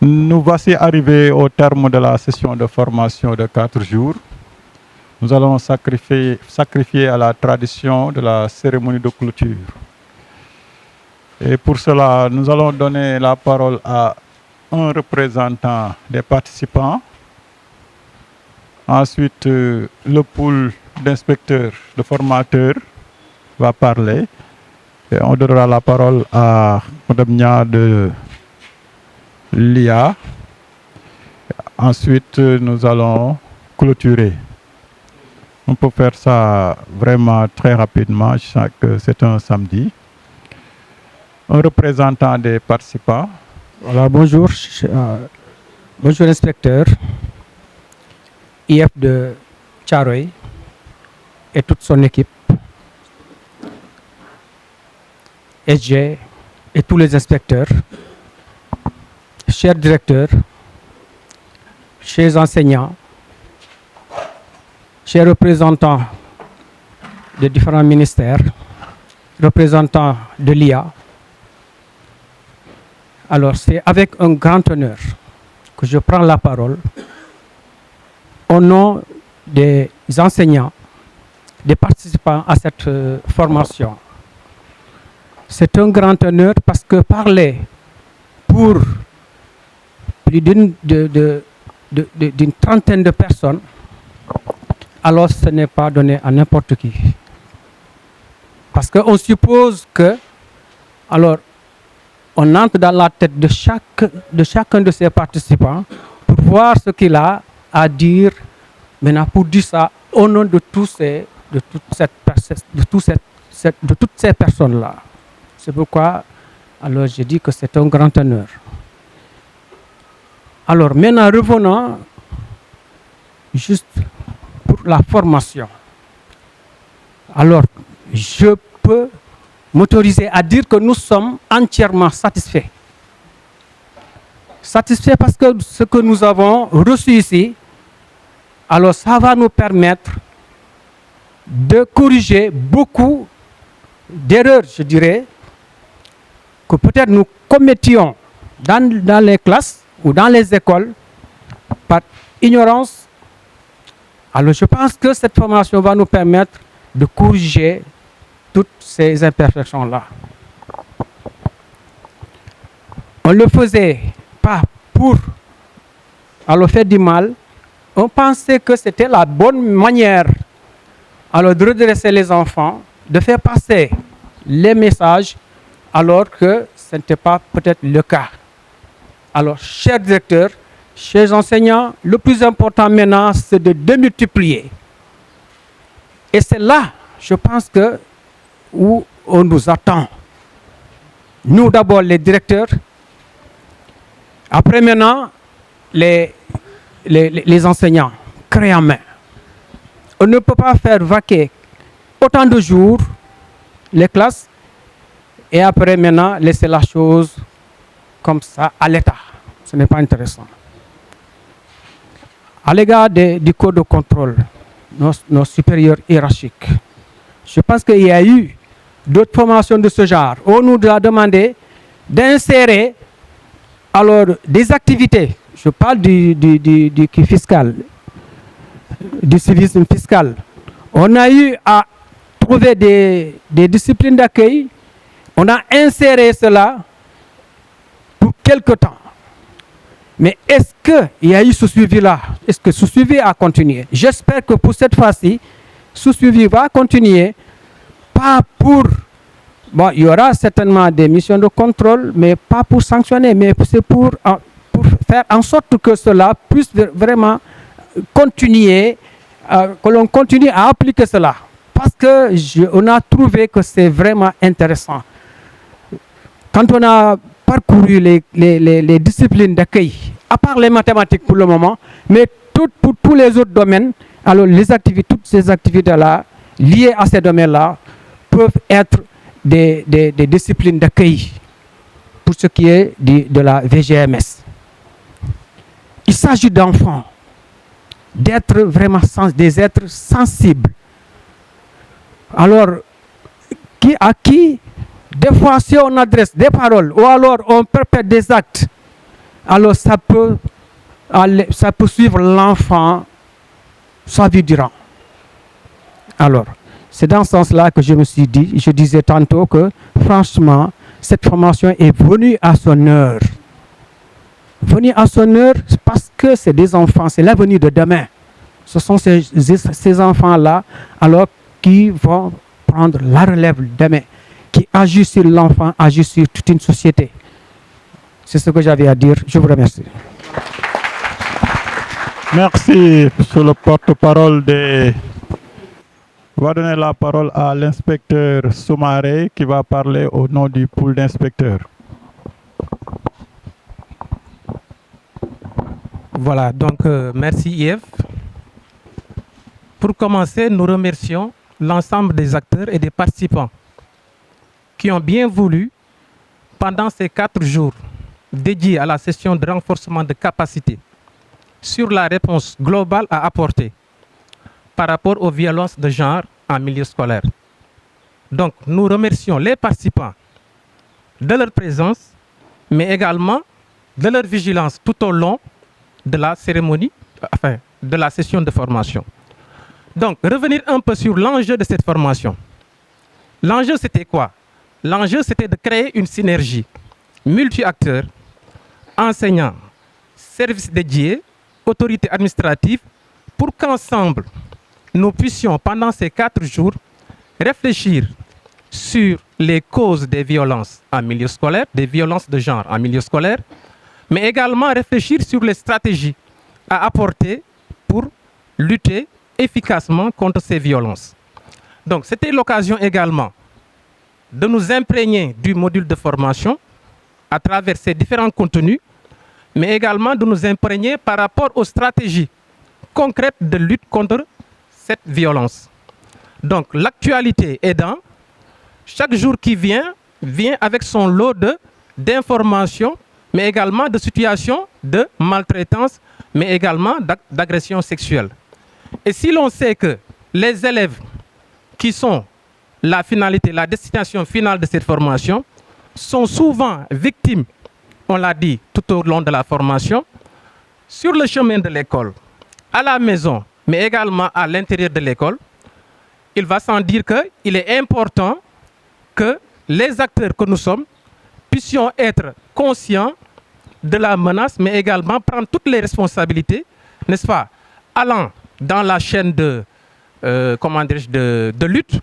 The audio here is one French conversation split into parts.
Nous voici arrivés au terme de la session de formation de 4 jours. Nous allons sacrifier à la tradition de la cérémonie de clôture. Et pour cela, nous allons donner la parole à un représentant des participants. Ensuite, le pool d'inspecteurs, de formateurs va parler. Et on donnera la parole à Mme Nia de l'IA. Ensuite, nous allons clôturer. On peut faire ça vraiment très rapidement. Je sens que c'est un samedi. Un représentant des participants. Voilà, bonjour. Bonjour, inspecteur. IF de Thiaroye et toute son équipe. SG et tous les inspecteurs. Chers directeurs, chers enseignants, chers représentants de différents ministères, représentants de l'IA. Alors, c'est avec un grand honneur que je prends la parole au nom des enseignants, des participants à cette formation. C'est un grand honneur parce que parler pour plus d'une trentaine de personnes, alors ce n'est pas donné à n'importe qui. Parce qu'on suppose que, alors, on entre dans la tête de chacun de ces participants pour voir ce qu'il a à dire, maintenant pour dire ça au nom de toutes ces personnes-là. C'est pourquoi, alors, je dis que c'est un grand honneur. Alors, maintenant, revenons juste pour la formation. Alors, je peux m'autoriser à dire que nous sommes entièrement satisfaits. Satisfaits parce que ce que nous avons reçu ici, alors ça va nous permettre de corriger beaucoup d'erreurs, je dirais, que peut-être nous commettions dans les classes ou dans les écoles par ignorance. Alors je pense que cette formation va nous permettre de corriger toutes ces imperfections-là. On ne le faisait pas pour alors faire du mal. On pensait que c'était la bonne manière alors de redresser les enfants, de faire passer les messages, alors que ce n'était pas peut-être le cas. Alors, chers directeurs, chers enseignants, le plus important maintenant, c'est de démultiplier. Et c'est là, je pense que, où on nous attend. Nous, d'abord, les directeurs. Après, maintenant, les enseignants, craie en main. On ne peut pas faire vaquer autant de jours les classes et après, maintenant, laisser la chose comme ça à l'État. Ce n'est pas intéressant. À l'égard du corps de contrôle, nos supérieurs hiérarchiques, je pense qu'il y a eu d'autres formations de ce genre. On nous a demandé d'insérer alors des activités. Je parle du fiscal, du civisme fiscal. On a eu à trouver des disciplines d'accueil. On a inséré cela pour quelque temps. Mais est-ce qu'il y a eu ce suivi-là? Est-ce que ce suivi a continué? J'espère que pour cette fois-ci, ce suivi va continuer. Pas pour... Bon, il y aura certainement des missions de contrôle, mais pas pour sanctionner, mais c'est pour faire en sorte que cela puisse vraiment continuer, que l'on continue à appliquer cela. Parce qu'on a trouvé que c'est vraiment intéressant. Quand on a parcouru les disciplines d'accueil, à part les mathématiques pour le moment, mais pour tous les autres domaines, alors toutes ces activités-là, liées à ces domaines-là, peuvent être des disciplines d'accueil pour ce qui est de la VGMS. Il s'agit d'enfants, d'être vraiment des êtres sensibles. Alors, à qui, des fois, si on adresse des paroles ou alors on perpètre des actes, alors ça peut suivre l'enfant sa vie durant. Alors, c'est dans ce sens-là que je disais tantôt que, franchement, cette formation est venue à son heure. Venue à son heure parce que c'est des enfants, c'est l'avenir de demain. Ce sont ces enfants-là, alors, qui vont prendre la relève demain, qui agissent sur l'enfant, agissent sur toute une société. C'est ce que j'avais à dire. Je vous remercie. Merci, monsieur le porte-parole des... On va donner la parole à l'inspecteur Soumaré qui va parler au nom du pool d'inspecteurs. Voilà, donc merci Yves. Pour commencer, nous remercions l'ensemble des acteurs et des participants qui ont bien voulu, pendant ces 4 jours dédiés à la session de renforcement de capacité sur la réponse globale à apporter par rapport aux violences de genre en milieu scolaire. Donc, nous remercions les participants de leur présence, mais également de leur vigilance tout au long de la cérémonie, enfin, de la session de formation. Donc, revenir un peu sur l'enjeu de cette formation. L'enjeu, c'était quoi? L'enjeu, c'était de créer une synergie multi-acteurs, enseignants, services dédiés, autorités administratives, pour qu'ensemble, nous puissions, pendant ces 4 jours, réfléchir sur les causes des violences en milieu scolaire, des violences de genre en milieu scolaire, mais également réfléchir sur les stratégies à apporter pour lutter efficacement contre ces violences. Donc, c'était l'occasion également de nous imprégner du module de formation à travers ces différents contenus, mais également de nous imprégner par rapport aux stratégies concrètes de lutte contre cette violence. Donc, l'actualité aidant, chaque jour qui vient avec son lot d'informations, mais également de situations de maltraitance, mais également d'agression sexuelle. Et si l'on sait que les élèves qui sont la finalité, la destination finale de cette formation, sont souvent victimes, on l'a dit tout au long de la formation, sur le chemin de l'école, à la maison, mais également à l'intérieur de l'école, il va sans dire qu'il est important que les acteurs que nous sommes puissions être conscients de la menace, mais également prendre toutes les responsabilités, n'est-ce pas, allant dans la chaîne de lutte,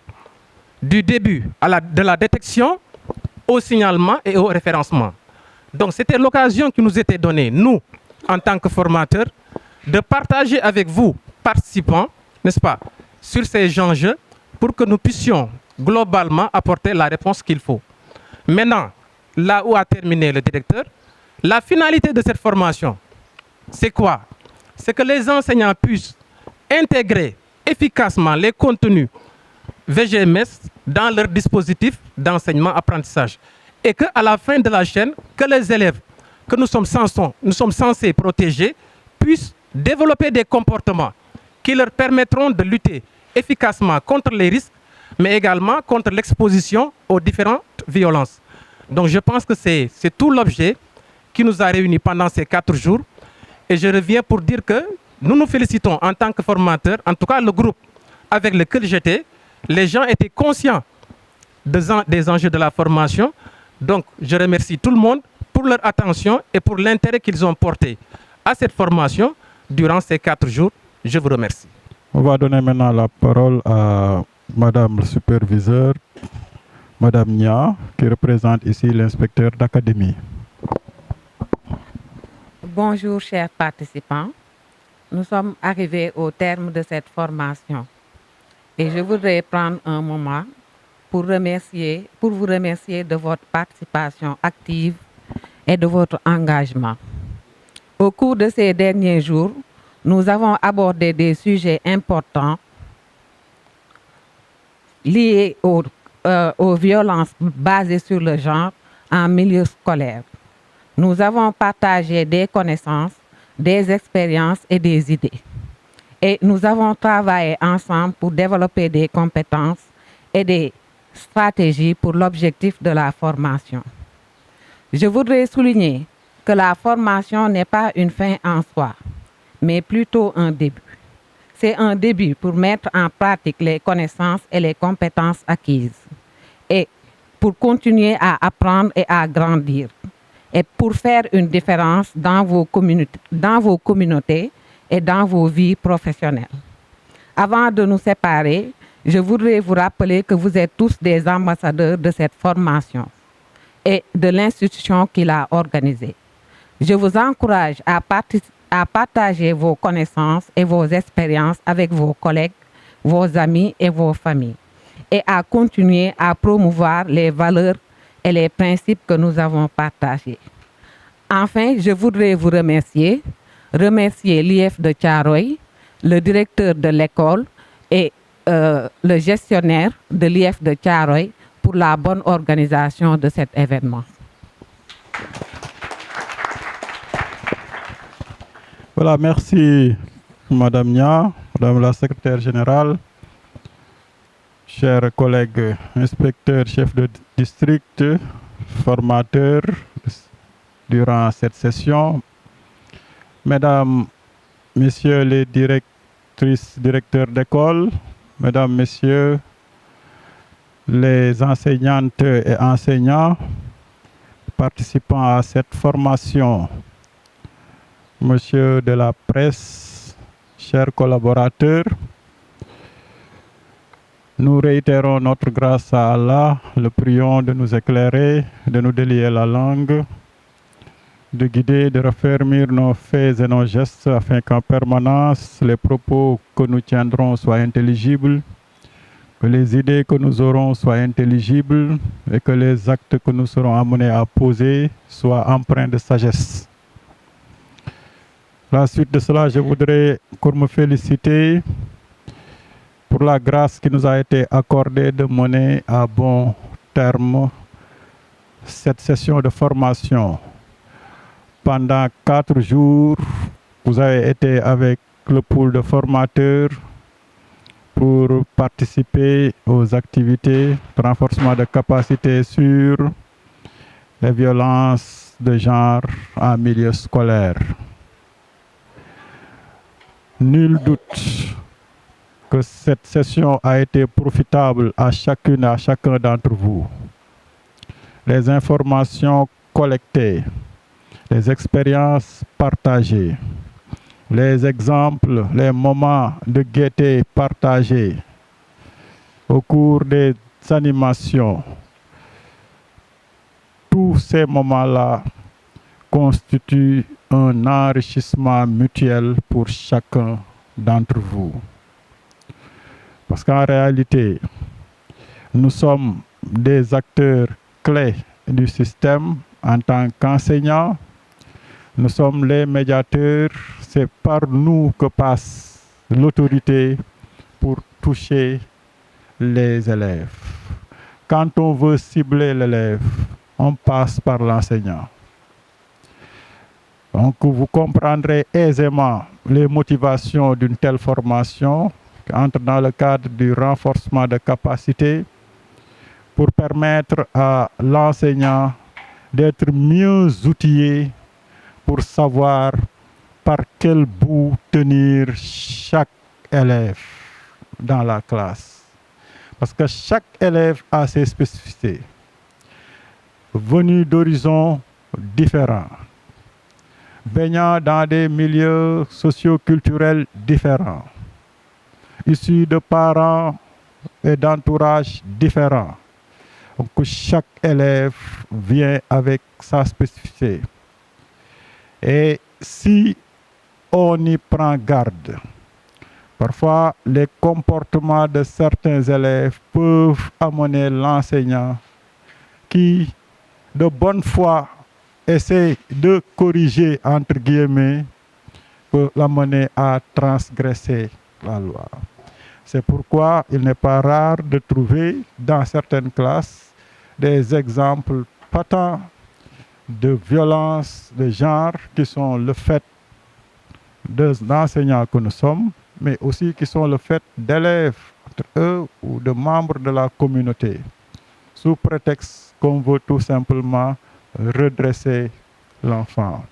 du début de la détection au signalement et au référencement. Donc c'était l'occasion qui nous était donnée, nous, en tant que formateurs, de partager avec vous, participants, n'est-ce pas, sur ces enjeux pour que nous puissions globalement apporter la réponse qu'il faut. Maintenant, là où a terminé le directeur, la finalité de cette formation, c'est quoi? C'est que les enseignants puissent intégrer efficacement les contenus VGMS dans leur dispositif d'enseignement-apprentissage. Et qu'à la fin de la chaîne, que les élèves que nous sommes censés protéger puissent développer des comportements qui leur permettront de lutter efficacement contre les risques, mais également contre l'exposition aux différentes violences. Donc je pense que c'est tout l'objet qui nous a réunis pendant ces 4 jours. Et je reviens pour dire que nous nous félicitons en tant que formateurs, en tout cas le groupe avec lequel j'étais, les gens étaient conscients des enjeux de la formation. Donc je remercie tout le monde pour leur attention et pour l'intérêt qu'ils ont porté à cette formation durant ces 4 jours. Je vous remercie. On va donner maintenant la parole à Madame le superviseur, Madame Nia, qui représente ici l'inspecteur d'académie. Bonjour chers participants. Nous sommes arrivés au terme de cette formation et je voudrais prendre un moment pour vous remercier de votre participation active et de votre engagement. Au cours de ces derniers jours, nous avons abordé des sujets importants liés aux violences basées sur le genre en milieu scolaire. Nous avons partagé des connaissances, des expériences et des idées. Et nous avons travaillé ensemble pour développer des compétences et des stratégies pour l'objectif de la formation. Je voudrais souligner que la formation n'est pas une fin en soi, mais plutôt un début. C'est un début pour mettre en pratique les connaissances et les compétences acquises et pour continuer à apprendre et à grandir et pour faire une différence dans vos communautés et dans vos vies professionnelles. Avant de nous séparer, je voudrais vous rappeler que vous êtes tous des ambassadeurs de cette formation et de l'institution qui l'a organisée. Je vous encourage à partager vos connaissances et vos expériences avec vos collègues, vos amis et vos familles, et à continuer à promouvoir les valeurs et les principes que nous avons partagés. Enfin, je voudrais vous remercier l'IF de Thiaroye, le directeur de l'école et le gestionnaire de l'IF de Thiaroye pour la bonne organisation de cet événement. Voilà, merci Madame Nia, Madame la secrétaire générale, chers collègues inspecteurs, chefs de district, formateurs durant cette session, Mesdames, Messieurs les directrices, directeurs d'école, Mesdames, Messieurs les enseignantes et enseignants participant à cette formation, Monsieur de la presse, chers collaborateurs, nous réitérons notre grâce à Allah, le prions de nous éclairer, de nous délier la langue, de guider, de raffermir nos faits et nos gestes afin qu'en permanence les propos que nous tiendrons soient intelligibles, que les idées que nous aurons soient intelligibles et que les actes que nous serons amenés à poser soient empreints de sagesse. À la suite de cela, je voudrais me féliciter pour la grâce qui nous a été accordée de mener à bon terme cette session de formation. Pendant 4 jours, vous avez été avec le pool de formateurs pour participer aux activités de renforcement de capacité sur les violences de genre en milieu scolaire. Nul doute que cette session a été profitable à chacune et à chacun d'entre vous. Les informations collectées, les expériences partagées, les exemples, les moments de gaieté partagés au cours des animations, tous ces moments-là constituent un enrichissement mutuel pour chacun d'entre vous. Parce qu'en réalité, nous sommes des acteurs clés du système en tant qu'enseignants. Nous sommes les médiateurs, c'est par nous que passe l'autorité pour toucher les élèves. Quand on veut cibler l'élève, on passe par l'enseignant. Donc vous comprendrez aisément les motivations d'une telle formation qui entre dans le cadre du renforcement de capacité pour permettre à l'enseignant d'être mieux outillé pour savoir par quel bout tenir chaque élève dans la classe. Parce que chaque élève a ses spécificités, venus d'horizons différents, baignant dans des milieux socio-culturels différents, issus de parents et d'entourages différents. Donc chaque élève vient avec sa spécificité. Et si on y prend garde, parfois les comportements de certains élèves peuvent amener l'enseignant qui, de bonne foi, essaie de corriger, entre guillemets, peut l'amener à transgresser la loi. C'est pourquoi il n'est pas rare de trouver dans certaines classes des exemples patents de violence de genre qui sont le fait d'enseignants que nous sommes, mais aussi qui sont le fait d'élèves entre eux ou de membres de la communauté, sous prétexte qu'on veut tout simplement redresser l'enfant.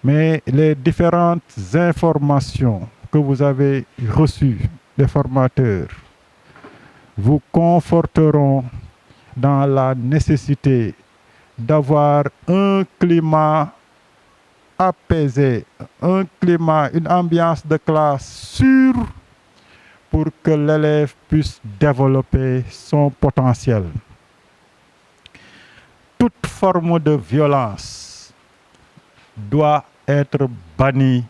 Mais les différentes informations que vous avez reçues des formateurs vous conforteront dans la nécessité d'avoir un climat apaisé, un climat, une ambiance de classe sûre pour que l'élève puisse développer son potentiel. Toute forme de violence doit être bannie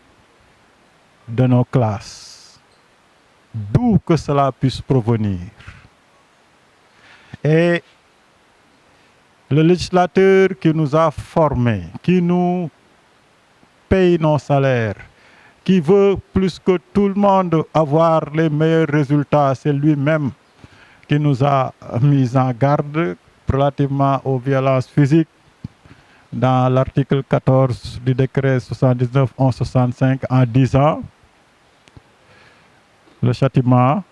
de nos classes, d'où que cela puisse provenir. Et le législateur qui nous a formés, qui nous paye nos salaires, qui veut plus que tout le monde avoir les meilleurs résultats, c'est lui-même qui nous a mis en garde relativement aux violences physiques dans l'article 14 du décret 79-1165 en disant le châtiment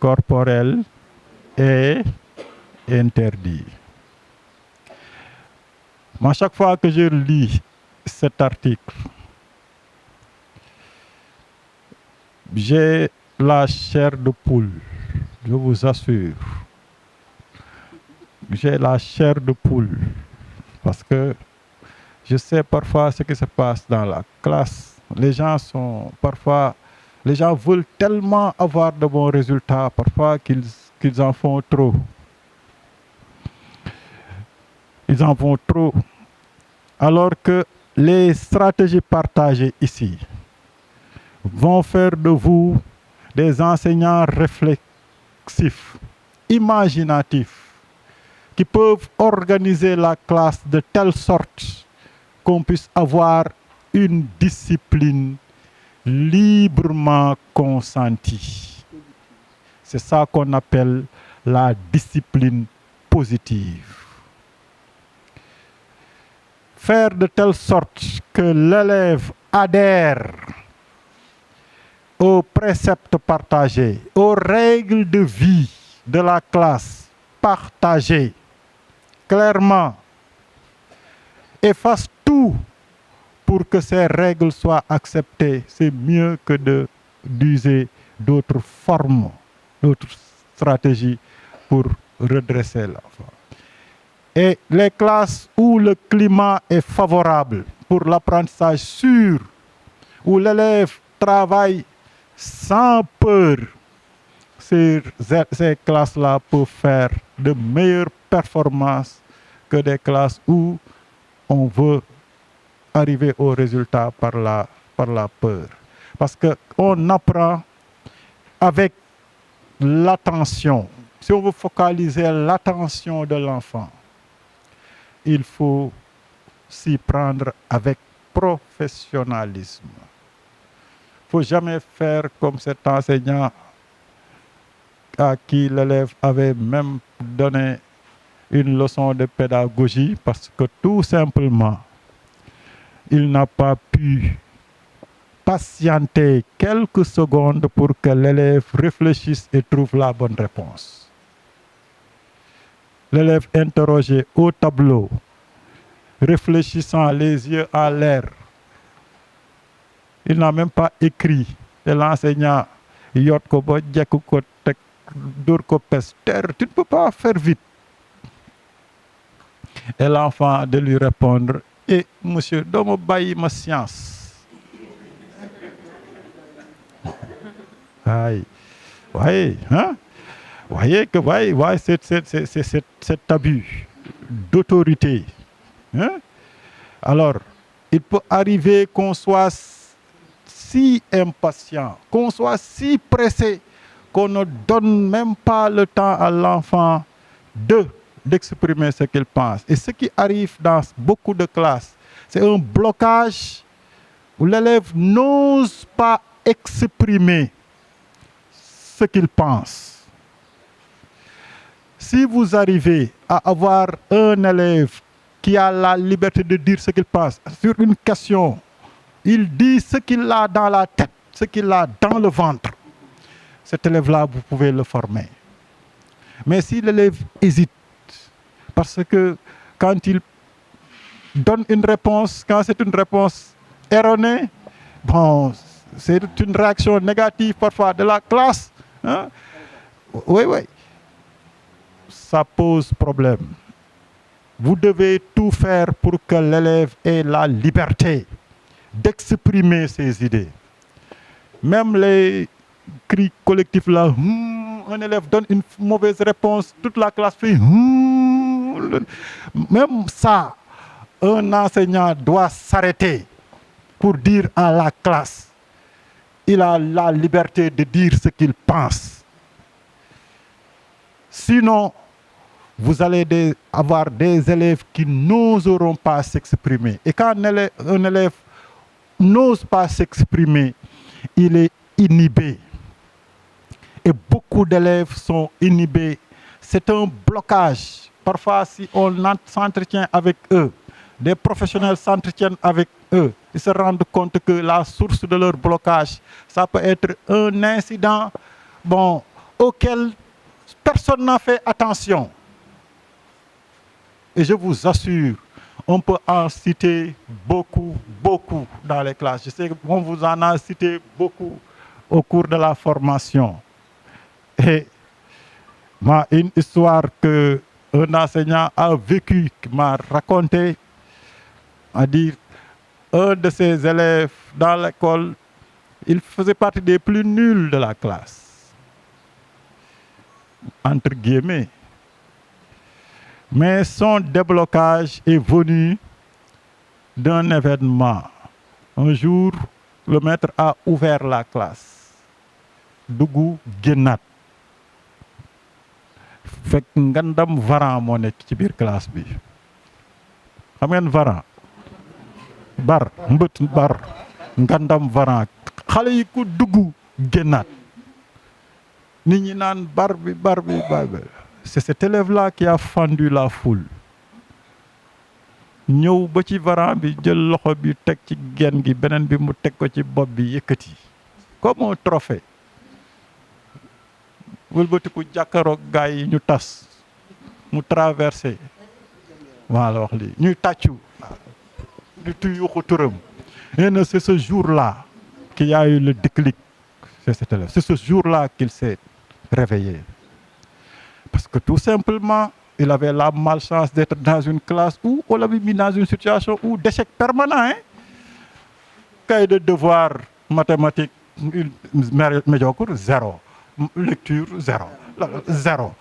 corporel est interdit. Moi, chaque fois que je lis cet article, j'ai la chair de poule, je vous assure. J'ai la chair de poule parce que je sais parfois ce qui se passe dans la classe. Les gens veulent tellement avoir de bons résultats parfois qu'ils en font trop. Ils en font trop. Alors que les stratégies partagées ici vont faire de vous des enseignants réflexifs, imaginatifs, qui peuvent organiser la classe de telle sorte qu'on puisse avoir une discipline librement consentie. C'est ça qu'on appelle la discipline positive. Faire de telle sorte que l'élève adhère aux préceptes partagés, aux règles de vie de la classe partagées clairement et fasse tout pour que ces règles soient acceptées, c'est mieux que d'user d'autres formes, d'autres stratégies pour redresser l'enfant. Et les classes où le climat est favorable pour l'apprentissage sûr, où l'élève travaille sans peur, ces classes-là peuvent faire de meilleures performances que des classes où on veut arriver au résultat par la peur. Parce qu'on apprend avec l'attention. Si on veut focaliser l'attention de l'enfant, il faut s'y prendre avec professionnalisme. Il ne faut jamais faire comme cet enseignant à qui l'élève avait même donné une leçon de pédagogie parce que tout simplement, il n'a pas pu patienter quelques secondes pour que l'élève réfléchisse et trouve la bonne réponse. L'élève interrogé au tableau, réfléchissant les yeux en l'air. Il n'a même pas écrit. Et l'enseignant, tu ne peux pas faire vite. Et l'enfant de lui répondre, et monsieur, donne-moi ma science. Aïe. Voyez, hein? Voyez que cet abus d'autorité. Hein? Alors, il peut arriver qu'on soit si impatient, qu'on soit si pressé, qu'on ne donne même pas le temps à l'enfant de d'exprimer ce qu'il pense. Et ce qui arrive dans beaucoup de classes, c'est un blocage où l'élève n'ose pas exprimer ce qu'il pense. Si vous arrivez à avoir un élève qui a la liberté de dire ce qu'il pense sur une question, il dit ce qu'il a dans la tête, ce qu'il a dans le ventre, cet élève-là, vous pouvez le former. Mais si l'élève hésite, parce que quand il donne une réponse, quand c'est une réponse erronée, bon, c'est une réaction négative parfois de la classe. Hein? Oui, oui. Ça pose problème. Vous devez tout faire pour que l'élève ait la liberté d'exprimer ses idées. Même les cris collectifs là, un élève donne une mauvaise réponse, toute la classe fait même ça, un enseignant doit s'arrêter pour dire à la classe, il a la liberté de dire ce qu'il pense. Sinon, vous allez avoir des élèves qui n'oseront pas s'exprimer. Et quand un élève n'ose pas s'exprimer, il est inhibé. Et beaucoup d'élèves sont inhibés. C'est un blocage. Parfois, si on s'entretient avec eux, des professionnels s'entretiennent avec eux, ils se rendent compte que la source de leur blocage, ça peut être un incident auquel personne n'a fait attention. Et je vous assure, on peut en citer beaucoup, beaucoup dans les classes. Je sais qu'on vous en a cité beaucoup au cours de la formation. Et une histoire qu'un enseignant a vécue, qui m'a raconté, a dit, un de ses élèves dans l'école, il faisait partie des plus nuls de la classe, entre guillemets. Mais son déblocage est venu d'un événement. Un jour, le maître a ouvert la classe. Dugg génnaat. Fekk ngandam varan moo nekk ci biir classe bi. Xam ngeen varan? Bar, mbët bar, ngandam varan. Xale yi ku dugg génnaat. Nit ñi naan bar bi. C'est cet élève-là qui a fendu la foule. ñëw ba ci varan bi jël loxo bi teg ci genn gi beneen bi mu teg ko ci bopp bi yëkkati comme un trophée. wëlbatiku jàkkaroog gaay yi ñu tas mu traversé voilà wax lii ñuy tàccu di tuyuxu turam. Et c'est ce jour-là qu'il y a eu le déclic chez cet élève. C'est ce jour-là qu'il s'est réveillé. Parce que tout simplement, il avait la malchance d'être dans une classe où on l'avait mis dans une situation où d'échec permanent. Hein? Cahier de devoir mathématiques médiocre, 0. Lecture, 0. 0.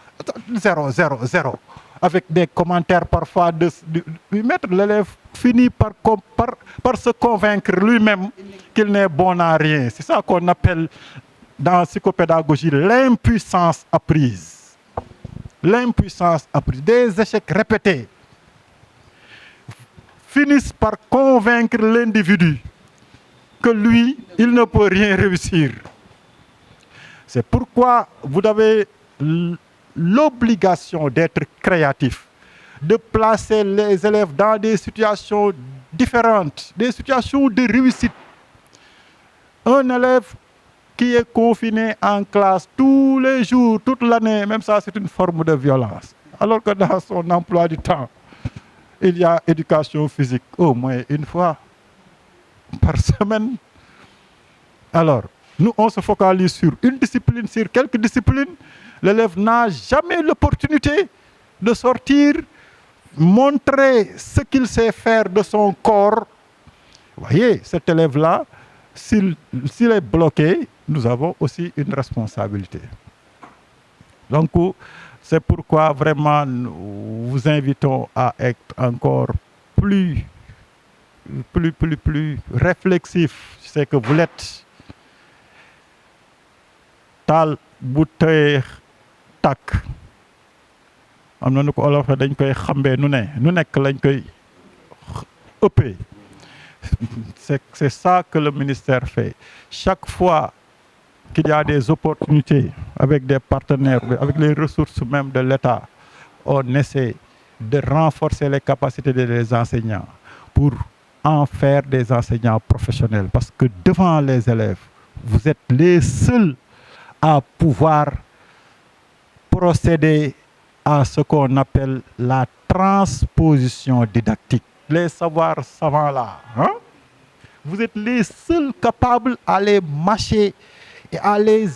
Avec des commentaires parfois de maître. L'élève finit par se convaincre lui-même qu'il n'est bon à rien. C'est ça qu'on appelle dans la psychopédagogie l'impuissance apprise. L'impuissance apprise, des échecs répétés finissent par convaincre l'individu que lui, il ne peut rien réussir. C'est pourquoi vous avez l'obligation d'être créatif, de placer les élèves dans des situations différentes, des situations de réussite. Un élève qui est confiné en classe tous les jours, toute l'année, même ça c'est une forme de violence. Alors que dans son emploi du temps, il y a éducation physique au moins une fois par semaine. Alors, nous on se focalise sur une discipline, sur quelques disciplines. L'élève n'a jamais l'opportunité de sortir, montrer ce qu'il sait faire de son corps. Vous voyez, cet élève-là, s'il est bloqué, nous avons aussi une responsabilité. Donc, c'est pourquoi vraiment nous vous invitons à être encore plus réflexif. C'est que vous l'êtes. Tal bouteille tak. am na nu ko olof dañ koy xambee nu nekk lañ koy ëppee. C'est ça que le ministère fait. Chaque fois qu'il y a des opportunités avec des partenaires, avec les ressources même de l'État, on essaie de renforcer les capacités des enseignants pour en faire des enseignants professionnels. Parce que devant les élèves, vous êtes les seuls à pouvoir procéder à ce qu'on appelle la transposition didactique. Les savoirs savants là, hein? Vous êtes les seuls capables à les mâcher et à les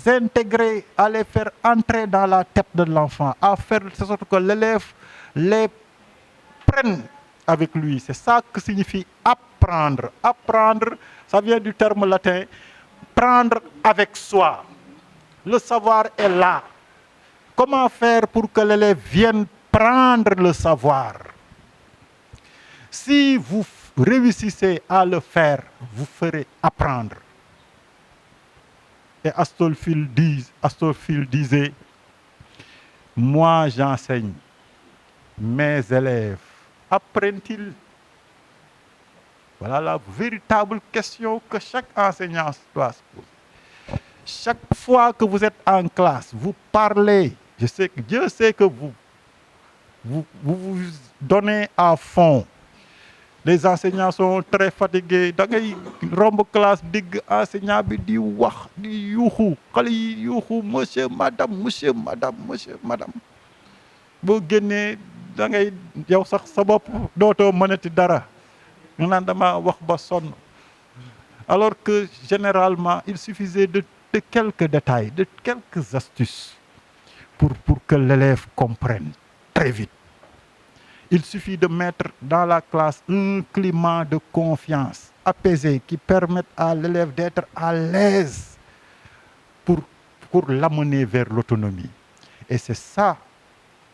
intégrer, à les faire entrer dans la tête de l'enfant, à faire de sorte que l'élève les prenne avec lui. C'est ça que signifie apprendre. Apprendre, ça vient du terme latin, prendre avec soi. Le savoir est là. Comment faire pour que l'élève vienne prendre le savoir? Si vous réussissez à le faire, vous ferez apprendre. Et Astolfil disait, moi j'enseigne, mes élèves apprennent-ils? Voilà la véritable question que chaque enseignant doit se poser. Chaque fois que vous êtes en classe, vous parlez, Dieu sait que vous vous donnez à fond. Les enseignants sont très fatigués. Da ngay romb classe digg enseignant bi di wax di yuuxu xale yi yuuxu monsieur madame monsieur madame monsieur madame. Boo génnee da ngay yow sax sa bopp dootoo mënati dara nga naan dama wax ba sonn. Alors que généralement il suffisait de quelques détails, de quelques astuces pour que l'élève comprenne très vite. Il suffit de mettre dans la classe un climat de confiance apaisé qui permette à l'élève d'être à l'aise pour l'amener vers l'autonomie. Et c'est ça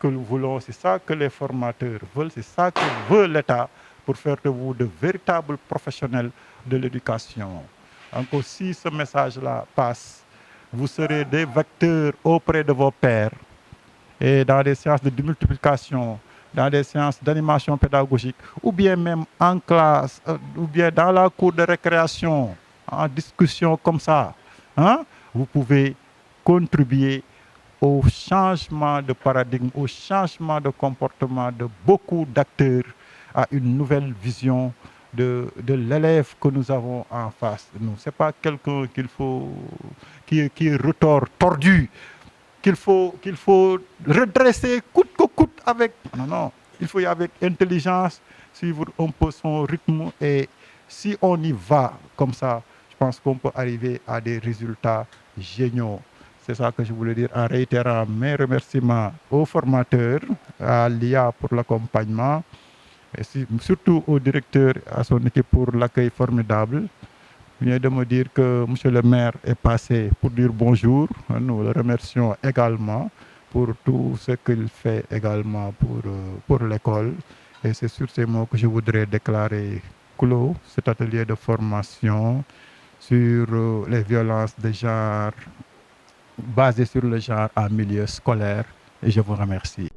que nous voulons, c'est ça que les formateurs veulent, c'est ça que veut l'État pour faire de vous de véritables professionnels de l'éducation. Donc si ce message-là passe, vous serez des vecteurs auprès de vos pairs et dans des séances de démultiplication, dans des séances d'animation pédagogique, ou bien même en classe, ou bien dans la cour de récréation, en discussion comme ça, hein, vous pouvez contribuer au changement de paradigme, au changement de comportement de beaucoup d'acteurs, à une nouvelle vision de l'élève que nous avons en face de nous. Ce n'est pas quelqu'un qui est retors, tordu, qu'il faut redresser coûte que coûte avec... Non, il faut y aller avec intelligence, suivre un peu son rythme. Et si on y va comme ça, je pense qu'on peut arriver à des résultats géniaux. C'est ça que je voulais dire en réitérant mes remerciements aux formateurs, à l'IA pour l'accompagnement, et surtout au directeur, à son équipe pour l'accueil formidable. Il vient de me dire que M. le maire est passé pour dire bonjour. Nous le remercions également pour tout ce qu'il fait également pour l'école. Et c'est sur ces mots que je voudrais déclarer clos cet atelier de formation sur les violences de genre, basées sur le genre en milieu scolaire. Et je vous remercie.